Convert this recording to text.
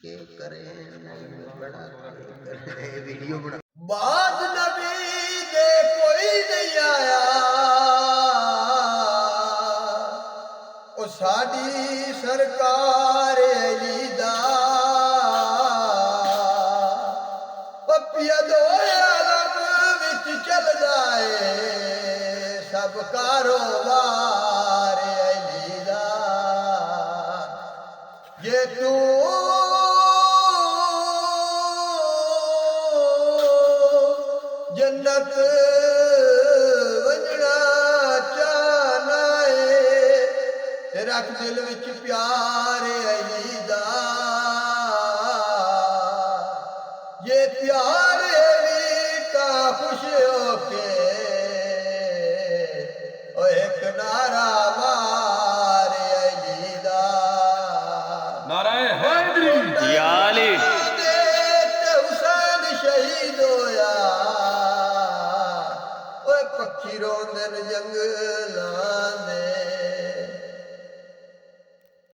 के करे बड़ा करे वीडियो बना बाद नबी दे कोई नहीं आया ओ साडी सरकार अली दा पपिया दो आलम विच चल जाए सब कारोबार अली दा ये तू जन्नत वजना चाहना है रख दिल विच प्यार अली दा ये प्यार अली का खुश होके ओ एक नारा मार अली दा नाराए हैदरी या अली हुसैन शहीद होया पक्षी रोंदन जंगला